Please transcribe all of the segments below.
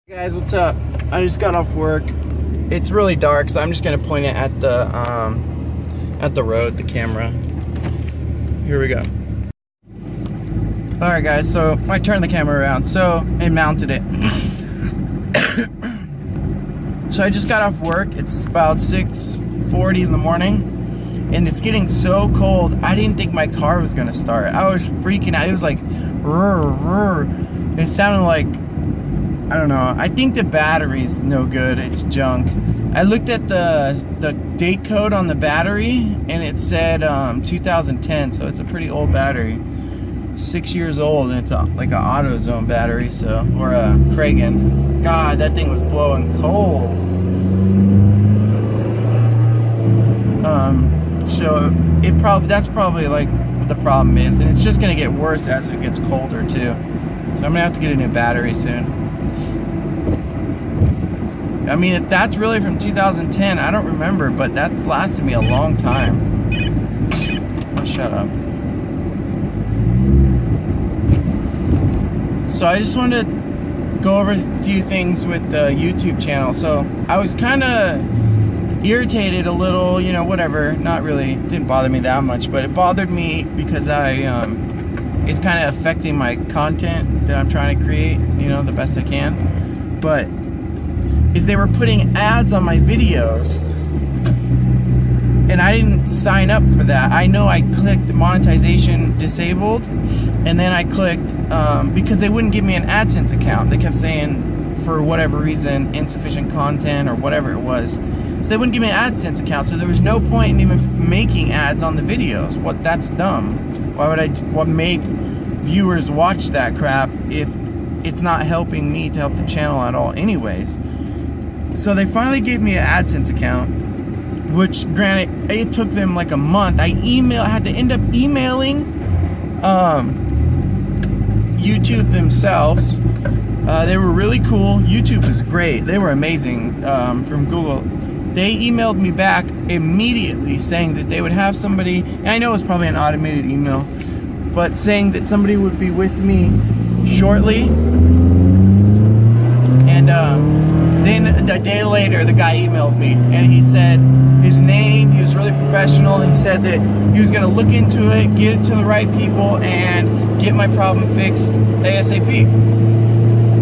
Guys, what's up? I just got off work. It's really dark, so I'm just gonna point it at the road, the camera. Here we go. All right, guys. So I turned the camera around, and mounted it. So I just got off work. It's about 6:40 in the morning, and it's getting so cold. I didn't think my car was gonna start. I was freaking out. It was like, rrr, rrr. It sounded like, I don't know. I think the battery's no good. It's junk. I looked at the date code on the battery, and it said 2010, so it's a pretty old battery. 6 years old, and it's like an AutoZone battery, so, or a Kragen. God, that thing was blowing cold. So that's probably like what the problem is, and it's just gonna get worse as it gets colder too. So I'm gonna have to get a new battery soon. I mean, if that's really from 2010, I don't remember, but that's lasted me a long time. Oh, shut up. So I just wanted to go over a few things with the YouTube channel. So I was kind of irritated a little, you know, whatever. Not really, it didn't bother me that much, but it bothered me because it's kind of affecting my content that I'm trying to create, you know, the best I can. But is they were putting ads on my videos, and I didn't sign up for that. I know I clicked monetization disabled, and then I clicked because they wouldn't give me an AdSense account. They kept saying, for whatever reason, insufficient content or whatever it was. So they wouldn't give me an AdSense account, so there was no point in even making ads on the videos. That's dumb. Why would I make viewers watch that crap if it's not helping me to help the channel at all anyways? So they finally gave me an AdSense account, which, granted, it took them like a month. I had to end up emailing YouTube themselves. They were really cool. YouTube was great. They were amazing from Google. They emailed me back immediately saying that they would have somebody, and I know it was probably an automated email, but saying that somebody would be with me shortly. And then a day later, the guy emailed me, and he said his name. He was really professional. He said that he was going to look into it, get it to the right people, and get my problem fixed ASAP.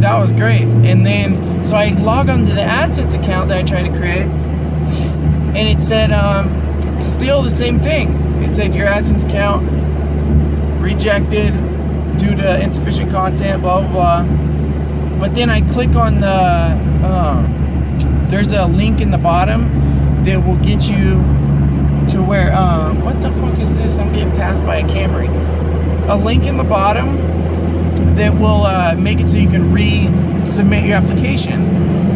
That was great. And then, so I log on to the AdSense account that I tried to create, and it said still the same thing. It said your AdSense account rejected due to insufficient content, blah blah blah. But then I click on there's a link in the bottom that will get you to where, what the fuck is this? I'm getting passed by a Camry. A link in the bottom that will make it so you can resubmit your application.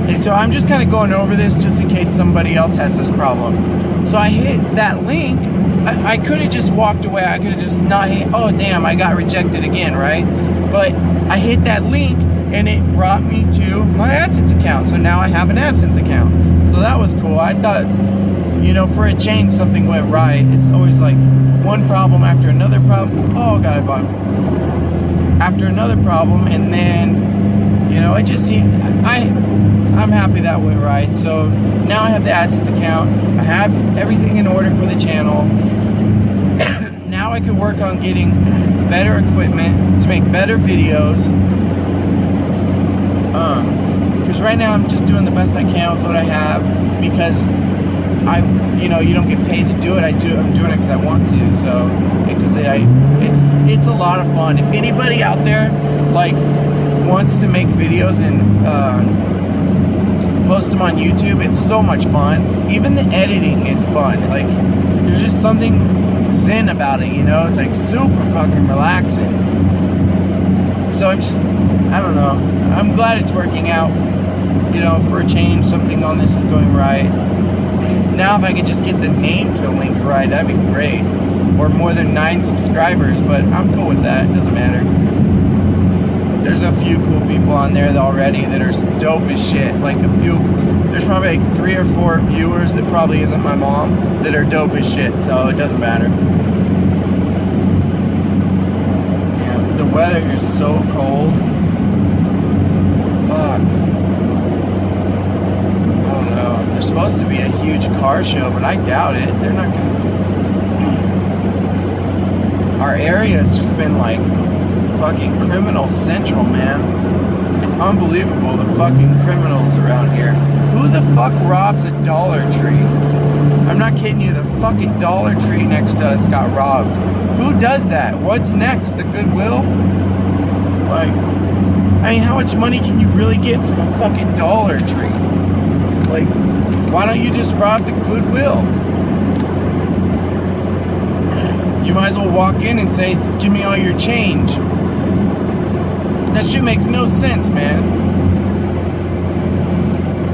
And so I'm just kind of going over this just in case somebody else has this problem. So I hit that link. I could have just walked away. I could have just not hit, oh damn, I got rejected again, right? But I hit that link, and it brought me to my AdSense account. So now I have an AdSense account. So that was cool. I thought, you know, for a change, something went right. It's always like one problem after another problem. Oh, God, I bought after another problem, and then, you know, it just seemed, I'm happy that went right. So now I have the AdSense account. I have everything in order for the channel. Now I can work on getting better equipment to make better videos. Because right now I'm just doing the best I can with what I have, because you know, you don't get paid to do it. I'm doing it because I want to. So because it's a lot of fun. If anybody out there like wants to make videos and post them on YouTube, it's so much fun. Even the editing is fun. Like, there's just something zen about it, you know? It's like super fucking relaxing. So I don't know. I'm glad it's working out. You know, for a change, something on this is going right. Now if I could just get the name to link right, that'd be great. Or more than 9 subscribers, but I'm cool with that. It doesn't matter. There's a few cool people on there already that are dope as shit. Like there's probably like 3 or 4 viewers that probably isn't my mom that are dope as shit, so it doesn't matter. Yeah, the weather is so cold. Fuck. supposed to be a huge car show, but I doubt it. They're not gonna. Our area has just been like fucking criminal central, man. It's unbelievable, the fucking criminals around here. Who the fuck robs a Dollar Tree? I'm not kidding you, the fucking Dollar Tree next to us got robbed. Who does that? What's next? The Goodwill? Like, I mean, how much money can you really get from a fucking Dollar Tree? Like, why don't you just rob the Goodwill? You might as well walk in and say, give me all your change. That shit makes no sense, man.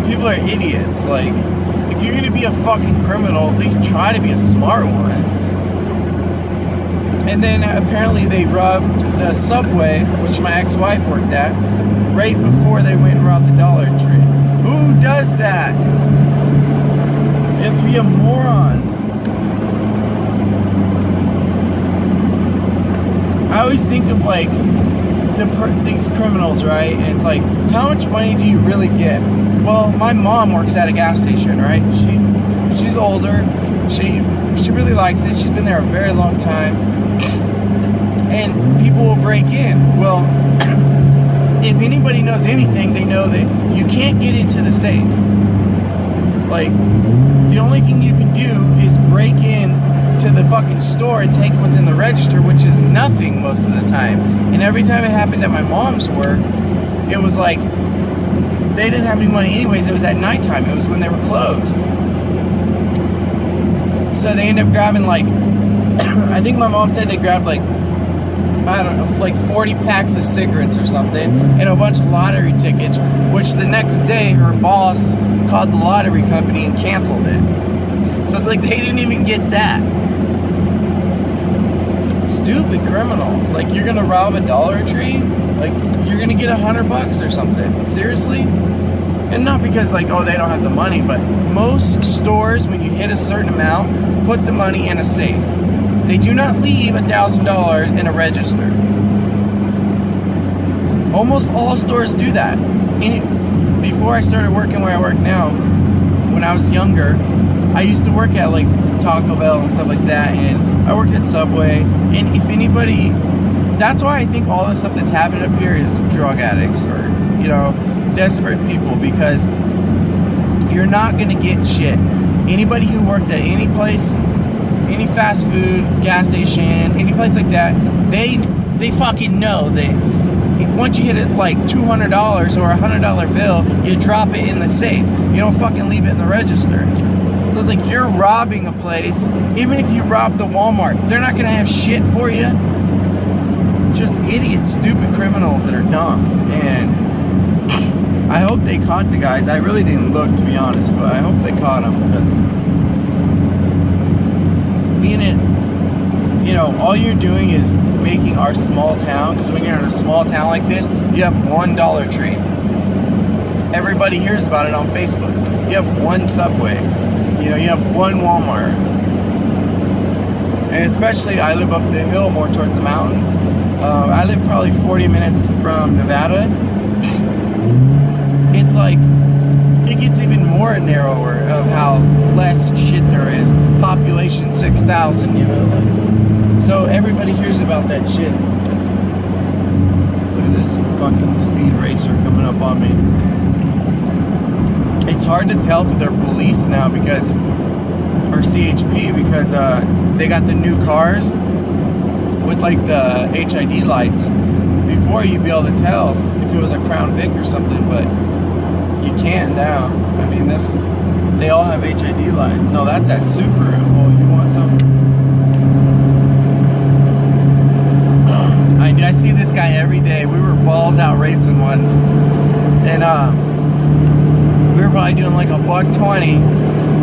People are idiots. Like, if you're gonna be a fucking criminal, at least try to be a smart one. And then apparently they robbed the Subway, which my ex-wife worked at, right before they went and robbed the Dollar Tree. Who does that? You have to be a moron. I always think of like these criminals, right? And it's like, how much money do you really get? Well, my mom works at a gas station, right? She's older. She really likes it. She's been there a very long time. And people will break in. Well, if anybody knows anything, they know that you can't get into the safe. Like, the only thing you can do is break in to the fucking store and take what's in the register, which is nothing most of the time. And every time it happened at my mom's work, it was like they didn't have any money anyways. It was at nighttime. It was when they were closed. So they ended up grabbing like I think my mom said they grabbed like, I don't know, like 40 packs of cigarettes or something and a bunch of lottery tickets, which the next day her boss called the lottery company and canceled it. So it's like they didn't even get that. Stupid criminals. Like, you're gonna rob a Dollar Tree? Like, you're gonna get $100 or something. Seriously? And not because like, oh, they don't have the money, but most stores, when you hit a certain amount, put the money in a safe. They do not leave $1,000 in a register. Almost all stores do that. Before I started working where I work now, when I was younger, I used to work at like Taco Bell and stuff like that, and I worked at Subway. And if anybody, that's why I think all the stuff that's happening up here is drug addicts or, you know, desperate people, because you're not gonna get shit. Anybody who worked at any place, any fast food, gas station, any place like that, they fucking know that once you hit it like $200 or $100 bill, you drop it in the safe. You don't fucking leave it in the register. So it's like you're robbing a place. Even if you rob the Walmart, they're not gonna have shit for you. Just idiots, stupid criminals that are dumb. And I hope they caught the guys. I really didn't look, to be honest, but I hope they caught them, because being in, you know, all you're doing is making our small town, because when you're in a small town like this, you have one Dollar Tree. Everybody hears about it on Facebook. You have one Subway. You know, you have one Walmart. And especially, I live up the hill more towards the mountains. I live probably 40 minutes from Nevada. It's like, it gets even more narrower of how less shit there is. Population 6,000, you know, like, so everybody hears about that shit. Look at this fucking speed racer coming up on me. It's hard to tell if they're police now because, or CHP, because they got the new cars with like the HID lights. Before you'd be able to tell if it was a Crown Vic or something, but you can't now. I mean, they all have HID lights. No, that's that Subaru. Oh, you want some? I see this guy every day. We were balls out racing once, and we were probably doing like a $120,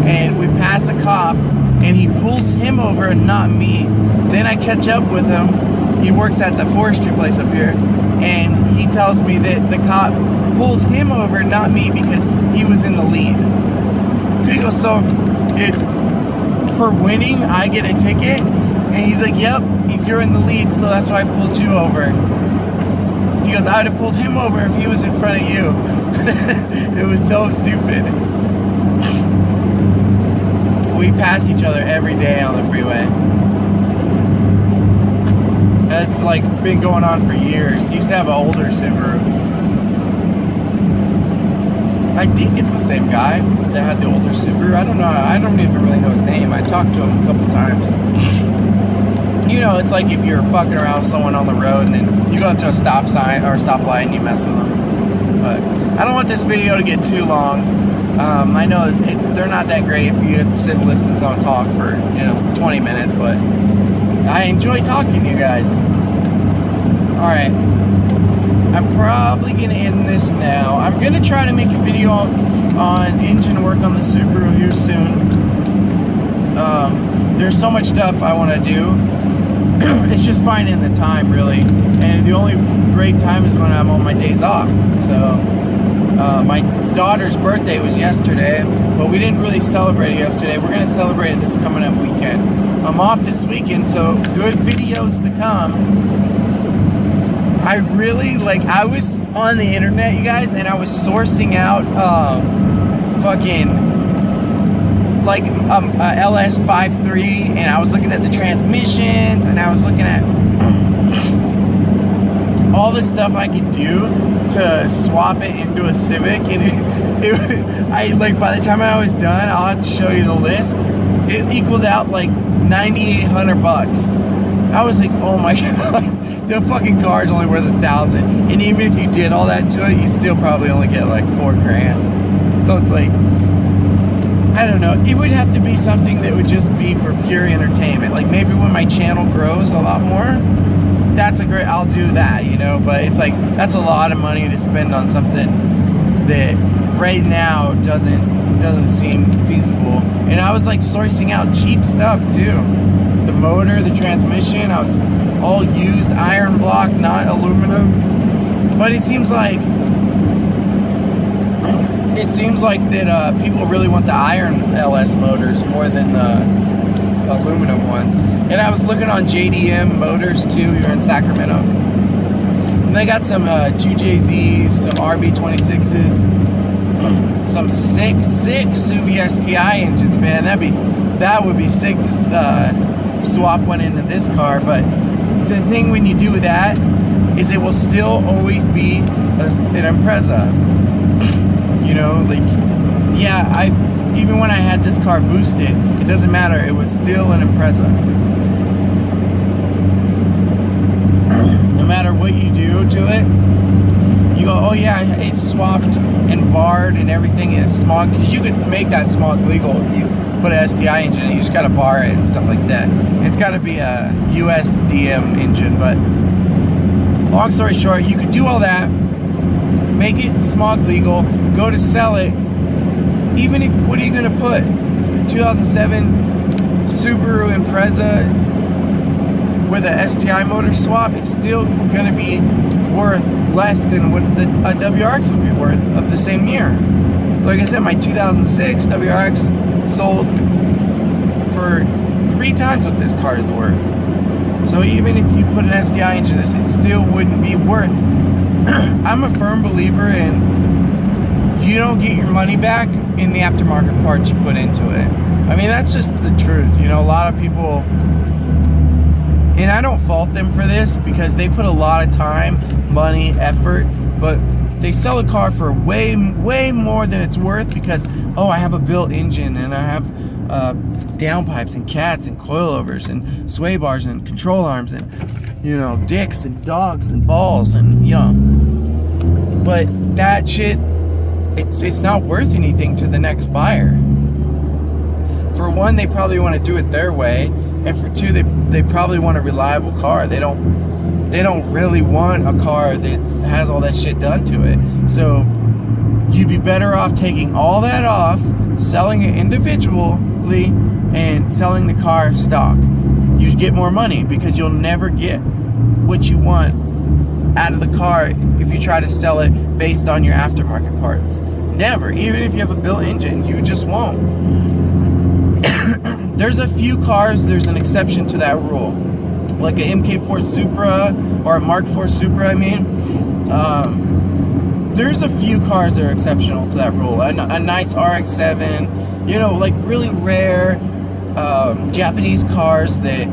and we pass a cop, and he pulls him over and not me. Then I catch up with him. He works at the forestry place up here, and he tells me that the cop pulled him over, not me, because he was in the lead. He goes, so for winning, I get a ticket? And he's like, yep, you're in the lead, so that's why I pulled you over. He goes, I would have pulled him over if he was in front of you. It was so stupid. we pass each other every day on the freeway. And it's like been going on for years. He used to have an older Subaru. I think it's the same guy that had the older Subaru. I don't know. I don't even really know his name. I talked to him a couple times. You know, it's like if you're fucking around with someone on the road and then you go up to a stop sign or a stoplight and you mess with them. But I don't want this video to get too long. I know they're not that great if you sit and listen to someone talk for, you know, 20 minutes, but I enjoy talking to you guys. Alright. I'm probably going to end this now. I'm going to try to make a video on engine work on the Subaru here soon. There's so much stuff I want to do. It's just finding the time, really. And the only great time is when I'm on my days off. So, my daughter's birthday was yesterday, but we didn't really celebrate it yesterday. We're going to celebrate it this coming up weekend. I'm off this weekend, so good videos to come. I really, like, I was on the internet, you guys, and I was sourcing out, like, LS53, and I was looking at the transmissions, and I was looking at all the stuff I could do to swap it into a Civic, and like, by the time I was done, I'll have to show you the list. It equaled out like $9,800. I was like, oh my god, the fucking car's only worth $1,000, and even if you did all that to it, you still probably only get like $4 grand. So it's like, I don't know, it would have to be something that would just be for pure entertainment. Like maybe when my channel grows a lot more, that's a great, I'll do that, you know, but it's like, that's a lot of money to spend on something that right now doesn't seem feasible. And I was like sourcing out cheap stuff too. The motor, the transmission, I was all used iron block, not aluminum. But it seems like that people really want the iron LS motors more than the aluminum ones. And I was looking on JDM Motors too here in Sacramento. And they got some 2JZs, some RB26s, some sick Subi STI engines, man. That would be sick to swap one into this car. But the thing when you do that is it will still always be an Impreza. You know, like, yeah, even when I had this car boosted, it doesn't matter, it was still an Impreza. No matter what you do to it, you go, oh yeah, it's swapped and barred and everything, and it's smog, because you could make that smog legal if you put an STI engine in, you just gotta bar it and stuff like that. And it's gotta be a USDM engine, but long story short, you could do all that, make it smog legal, go to sell it, even if, what are you gonna put? 2007 Subaru Impreza with a STI motor swap, it's still gonna be worth less than what a WRX would be worth of the same year. Like I said, my 2006 WRX sold for 3 times what this car is worth. So even if you put an STI engine in this, it still wouldn't be worth. I'm a firm believer in you don't get your money back in the aftermarket parts you put into it. I mean, that's just the truth. You know, a lot of people, and I don't fault them for this because they put a lot of time, money, effort, but they sell a car for way more than it's worth because, oh, I have a built engine and I have downpipes and cats and coilovers and sway bars and control arms and, you know, dicks and dogs and balls and, you know, but that shit, it's not worth anything to the next buyer. For one, they probably want to do it their way, and for two, they probably want a reliable car. They don't really want a car that has all that shit done to it. So you'd be better off taking all that off, selling it individually, and selling the car stock. You'd get more money because you'll never get what you want out of the car if you try to sell it based on your aftermarket parts. Never. Even if you have a built engine, you just won't. There's a few cars, there's an exception to that rule. Like a MK4 Supra, or a Mark IV Supra, I mean. There's a few cars that are exceptional to that rule. A nice RX-7, you know, like really rare, Japanese cars that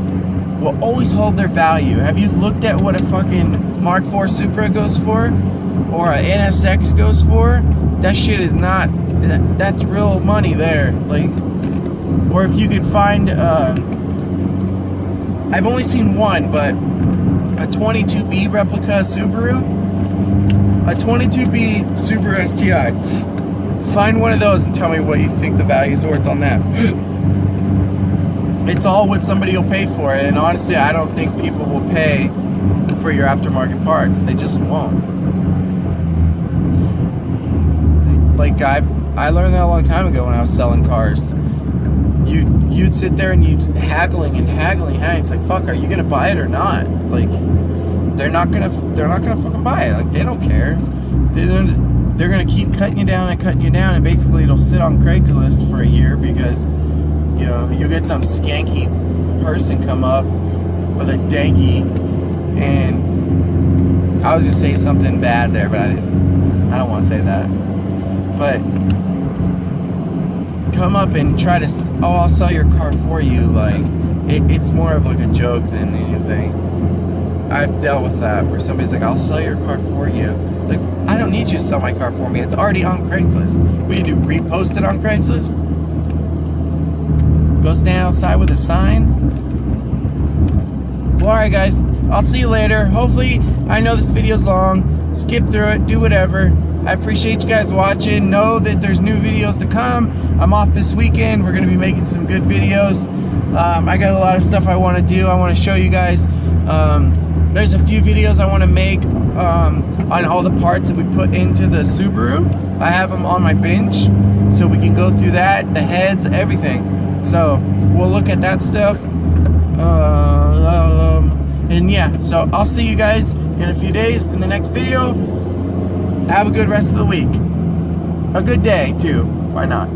will always hold their value. Have you looked at what a fucking Mark IV Supra goes for? Or a NSX goes for? That shit is not, that's real money there. Like, or if you could find, I've only seen one, but a 22B replica Subaru, a 22B Subaru STI. Find one of those and tell me what you think the value is worth on that. It's all what somebody will pay for it, and honestly, I don't think people will pay for your aftermarket parts. They just won't. Like I learned that a long time ago when I was selling cars. You'd sit there and you'd haggling. It's like, fuck, are you gonna buy it or not? Like, they're not gonna fucking buy it. Like, they don't care. They're gonna keep cutting you down, and basically it'll sit on Craigslist for a year because, you know, you get some skanky person come up with a danky, and I was gonna say something bad there, but I don't want to say that. But come up and try to, oh, I'll sell your car for you. Like, it's more of like a joke than anything. I've dealt with that where somebody's like, I'll sell your car for you. Like, I don't need you to sell my car for me. It's already on Craigslist. We need to repost it on Craigslist. Go stand outside with a sign. Well, alright guys, I'll see you later. Hopefully, I know this video's long. Skip through it, do whatever. I appreciate you guys watching. Know that there's new videos to come. I'm off this weekend. We're going to be making some good videos. I got a lot of stuff I want to do. I want to show you guys. There's a few videos I want to make on all the parts that we put into the Subaru. I have them on my bench, so we can go through that, the heads, everything. So we'll look at that stuff. And yeah, so I'll see you guys in a few days in the next video. Have a good rest of the week. A good day too. Why not?